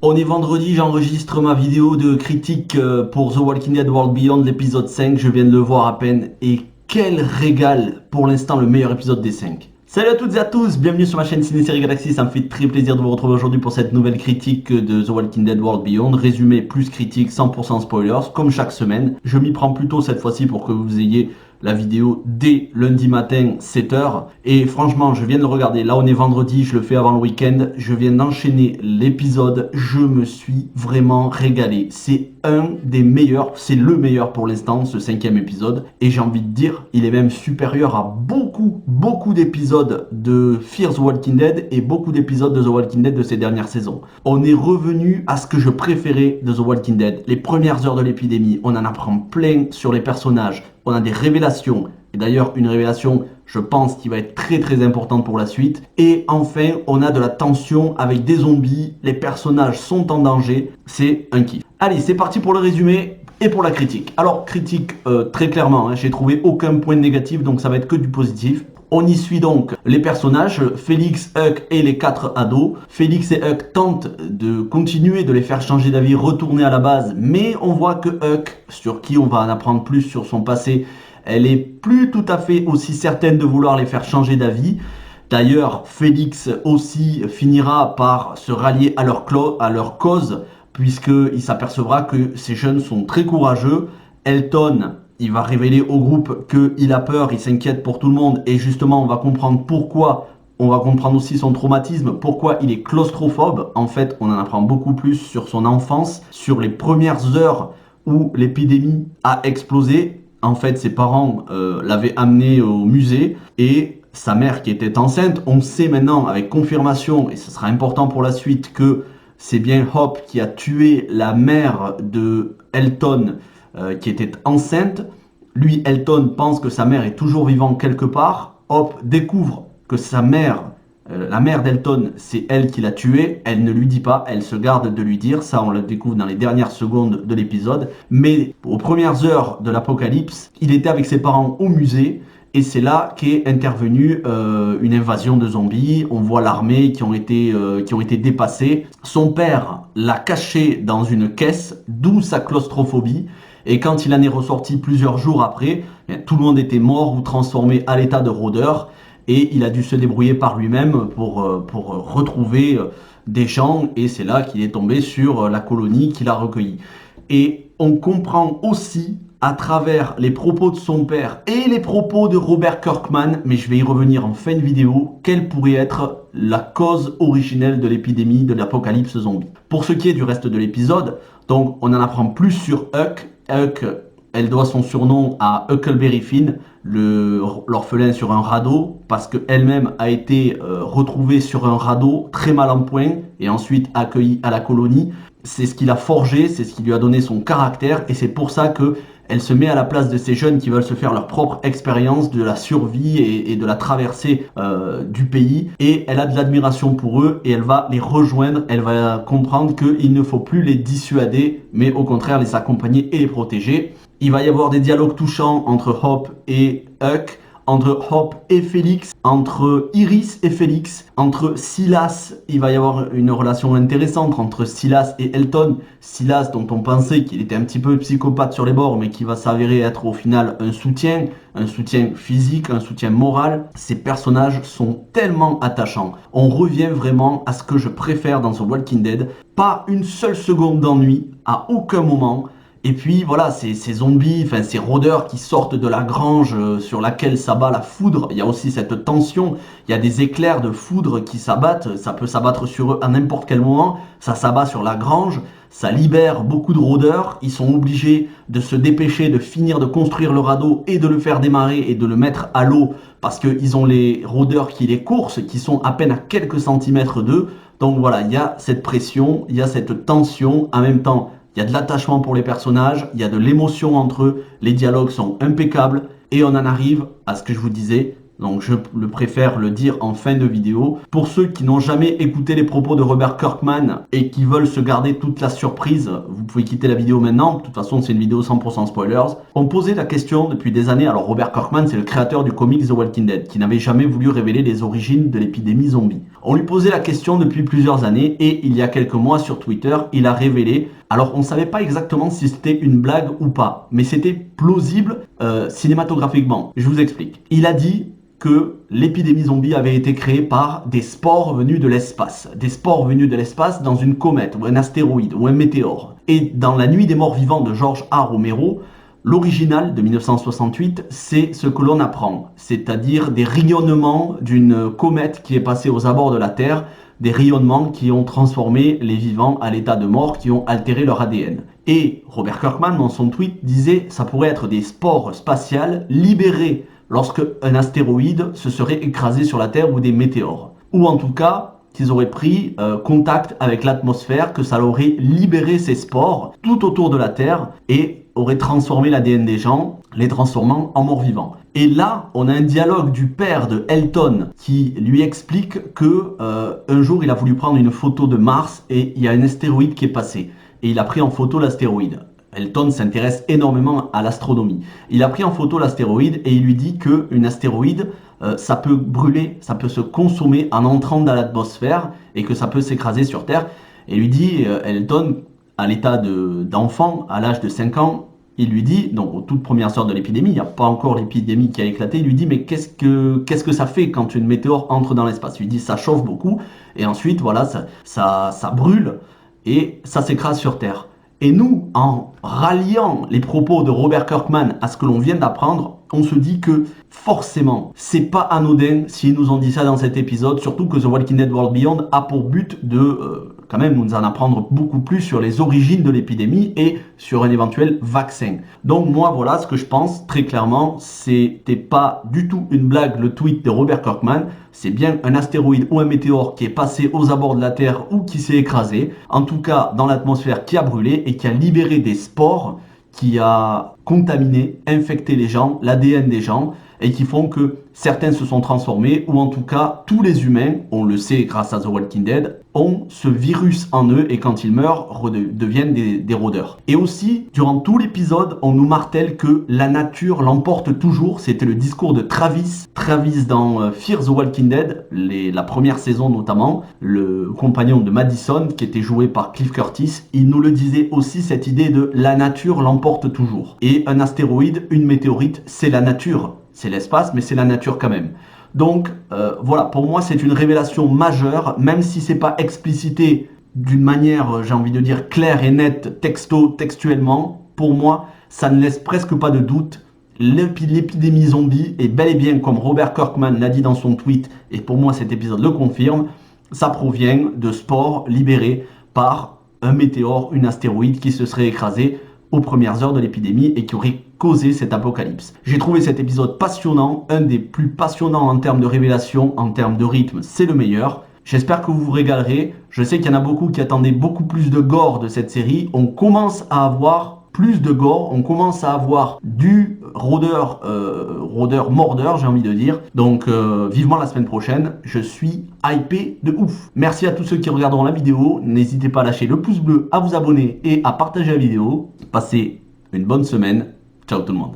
On est vendredi, j'enregistre ma vidéo de critique pour The Walking Dead World Beyond, l'épisode 5, je viens de le voir à peine, et quel régal, pour l'instant le meilleur épisode des 5. Salut à toutes et à tous, bienvenue sur ma chaîne Ciné Série Galaxy, ça me fait très plaisir de vous retrouver aujourd'hui pour cette nouvelle critique de The Walking Dead World Beyond, résumé plus critique, 100% spoilers, comme chaque semaine. Je m'y prends plutôt cette fois-ci pour que vous ayez la vidéo dès lundi matin 7h, et franchement je viens de le regarder, là on est vendredi, je le fais avant le week-end, je viens d'enchaîner l'épisode, je me suis vraiment régalé, c'est un des meilleurs, c'est le meilleur pour l'instant ce 5e épisode, et j'ai envie de dire il est même supérieur à beaucoup d'épisodes de Fear the Walking Dead et beaucoup d'épisodes de The Walking Dead de ces dernières saisons. On est revenu à ce que je préférais de The Walking Dead, les premières heures de l'épidémie, on en apprend plein sur les personnages, on a des révélations, et d'ailleurs une révélation je pense qui va être très importante pour la suite, et enfin on a de la tension avec des zombies, les personnages sont en danger, c'est un kiff. Allez, c'est parti pour le résumé et pour la critique. Alors critique très clairement, j'ai trouvé aucun point négatif, donc ça va être que du positif. On y suit donc les personnages, Félix, Huck et les 4 ados. Félix et Huck tentent de continuer de les faire changer d'avis, retourner à la base, mais on voit que Huck, sur qui on va en apprendre plus sur son passé, elle est plus tout à fait aussi certaine de vouloir les faire changer d'avis. D'ailleurs, Félix aussi finira par se rallier à leur cause, puisqu'il s'apercevra que ces jeunes sont très courageux. Elton, il va révéler au groupe qu'il a peur, il s'inquiète pour tout le monde, et justement on va comprendre pourquoi, on va comprendre aussi son traumatisme, pourquoi il est claustrophobe. En fait, on en apprend beaucoup plus sur son enfance, sur les premières heures où l'épidémie a explosé. En fait, ses parents l'avaient amené au musée, et sa mère qui était enceinte, on sait maintenant avec confirmation, et ce sera important pour la suite, que c'est bien Hope qui a tué la mère de Elton, qui était enceinte. Lui, Elton, pense que sa mère est toujours vivante quelque part. Hope découvre que sa mère, la mère d'Elton, c'est elle qui l'a tué. Elle ne lui dit pas, elle se garde de lui dire. Ça, on le découvre dans les dernières secondes de l'épisode. Mais aux premières heures de l'apocalypse, il était avec ses parents au musée. Et c'est là qu'est intervenue une invasion de zombies. On voit l'armée qui ont été dépassés. Son père l'a caché dans une caisse, d'où sa claustrophobie. Et quand il en est ressorti plusieurs jours après, tout le monde était mort ou transformé à l'état de rôdeur. Et il a dû se débrouiller par lui-même pour retrouver des gens. Et c'est là qu'il est tombé sur la colonie qu'il a recueillie. Et on comprend aussi, à travers les propos de son père et les propos de Robert Kirkman, mais je vais y revenir en fin de vidéo, quelle pourrait être la cause originelle de l'épidémie de l'apocalypse zombie. Pour ce qui est du reste de l'épisode, donc on en apprend plus sur Huck. Huck, elle doit son surnom à Huckleberry Finn, l'orphelin sur un radeau, parce qu'elle-même a été retrouvée sur un radeau très mal en point et ensuite accueillie à la colonie. C'est ce qui l'a forgé, c'est ce qui lui a donné son caractère, et c'est pour ça que elle se met à la place de ces jeunes qui veulent se faire leur propre expérience de la survie et de la traversée du pays. Et elle a de l'admiration pour eux et elle va les rejoindre. Elle va comprendre qu'il ne faut plus les dissuader, mais au contraire les accompagner et les protéger. Il va y avoir des dialogues touchants entre Hope et Huck, entre Hope et Félix, entre Iris et Félix, entre Silas. Il va y avoir une relation intéressante entre Silas et Elton. Silas, dont on pensait qu'il était un petit peu psychopathe sur les bords, mais qui va s'avérer être au final un soutien physique, un soutien moral. Ces personnages sont tellement attachants. On revient vraiment à ce que je préfère dans The Walking Dead. Pas une seule seconde d'ennui, à aucun moment. Et puis voilà, ces zombies, enfin ces rôdeurs qui sortent de la grange sur laquelle s'abat la foudre. Il y a aussi cette tension, il y a des éclairs de foudre qui s'abattent, ça peut s'abattre sur eux à n'importe quel moment. Ça s'abat sur la grange, ça libère beaucoup de rôdeurs. Ils sont obligés de se dépêcher, de finir de construire le radeau et de le faire démarrer et de le mettre à l'eau, parce qu'ils ont les rôdeurs qui les coursent, qui sont à peine à quelques centimètres d'eux. Donc voilà, il y a cette pression, il y a cette tension, en même temps il y a de l'attachement pour les personnages, il y a de l'émotion entre eux, les dialogues sont impeccables, et on en arrive à ce que je vous disais, Donc je préfère le dire en fin de vidéo. Pour ceux qui n'ont jamais écouté les propos de Robert Kirkman et qui veulent se garder toute la surprise, vous pouvez quitter la vidéo maintenant. De toute façon, c'est une vidéo 100% spoilers. On posait la question depuis des années. Alors Robert Kirkman, c'est le créateur du comic The Walking Dead, qui n'avait jamais voulu révéler les origines de l'épidémie zombie. On lui posait la question depuis plusieurs années et il y a quelques mois sur Twitter, il a révélé. Alors on ne savait pas exactement si c'était une blague ou pas, mais c'était plausible cinématographiquement. Je vous explique. Il a dit que l'épidémie zombie avait été créée par des spores venus de l'espace. Des spores venus de l'espace dans une comète ou un astéroïde ou un météore. Et dans La Nuit des morts vivants de George A. Romero, l'original de 1968, c'est ce que l'on apprend. C'est-à-dire des rayonnements d'une comète qui est passée aux abords de la Terre, des rayonnements qui ont transformé les vivants à l'état de mort, qui ont altéré leur ADN. Et Robert Kirkman, dans son tweet, disait que ça pourrait être des spores spatiales libérées lorsque un astéroïde se serait écrasé sur la Terre ou des météores. Ou en tout cas, qu'ils auraient pris contact avec l'atmosphère, que ça aurait libéré ces spores tout autour de la Terre et aurait transformé l'ADN des gens, les transformant en morts vivants. Et là, on a un dialogue du père de Elton qui lui explique que un jour, il a voulu prendre une photo de Mars et il y a un astéroïde qui est passé. Et il a pris en photo l'astéroïde. Elton s'intéresse énormément à l'astronomie. Il a pris en photo l'astéroïde et il lui dit qu'un astéroïde, ça peut brûler, ça peut se consommer en entrant dans l'atmosphère et que ça peut s'écraser sur Terre. Et lui dit, Elton, à l'état d'enfant, à l'âge de 5 ans, il lui dit, donc aux toutes premières heures de l'épidémie, il n'y a pas encore l'épidémie qui a éclaté, il lui dit mais qu'est-ce que ça fait quand une météore entre dans l'espace? Il lui dit ça chauffe beaucoup et ensuite voilà ça brûle et ça s'écrase sur Terre. Et nous, en ralliant les propos de Robert Kirkman à ce que l'on vient d'apprendre, on se dit que forcément, c'est pas anodin s'ils nous ont dit ça dans cet épisode, surtout que The Walking Dead World Beyond a pour but de quand même nous en apprendre beaucoup plus sur les origines de l'épidémie et sur un éventuel vaccin. Donc moi voilà ce que je pense très clairement, c'était pas du tout une blague le tweet de Robert Kirkman, c'est bien un astéroïde ou un météore qui est passé aux abords de la Terre ou qui s'est écrasé, en tout cas dans l'atmosphère qui a brûlé et qui a libéré des spores, qui a contaminé, infecté les gens, l'ADN des gens, et qui font que certains se sont transformés, ou en tout cas tous les humains, on le sait grâce à The Walking Dead, ont ce virus en eux et quand ils meurent deviennent des rôdeurs. Et aussi, durant tout l'épisode, on nous martèle que la nature l'emporte toujours. C'était le discours de Travis dans Fear the Walking Dead, la première saison notamment, le compagnon de Madison qui était joué par Cliff Curtis, il nous le disait aussi, cette idée de la nature l'emporte toujours. Et un astéroïde, une météorite, c'est la nature. C'est l'espace, mais c'est la nature quand même. Donc voilà, pour moi c'est une révélation majeure, même si c'est pas explicité d'une manière, j'ai envie de dire, claire et nette, textuellement, pour moi, ça ne laisse presque pas de doute. L'épidémie zombie est bel et bien, comme Robert Kirkman l'a dit dans son tweet, et pour moi cet épisode le confirme, ça provient de spores libérés par un météore, une astéroïde qui se serait écrasé aux premières heures de l'épidémie et qui aurait causé cet apocalypse. J'ai trouvé cet épisode passionnant, un des plus passionnants en termes de révélation, en termes de rythme, c'est le meilleur. J'espère que vous vous régalerez. Je sais qu'il y en a beaucoup qui attendaient beaucoup plus de gore de cette série. On commence à avoir plus de gore, on commence à avoir du rôdeur mordeur, j'ai envie de dire. Donc vivement la semaine prochaine, je suis hypé de ouf. Merci à tous ceux qui regarderont la vidéo. N'hésitez pas à lâcher le pouce bleu, à vous abonner et à partager la vidéo. Passez une bonne semaine. Ciao tout le monde.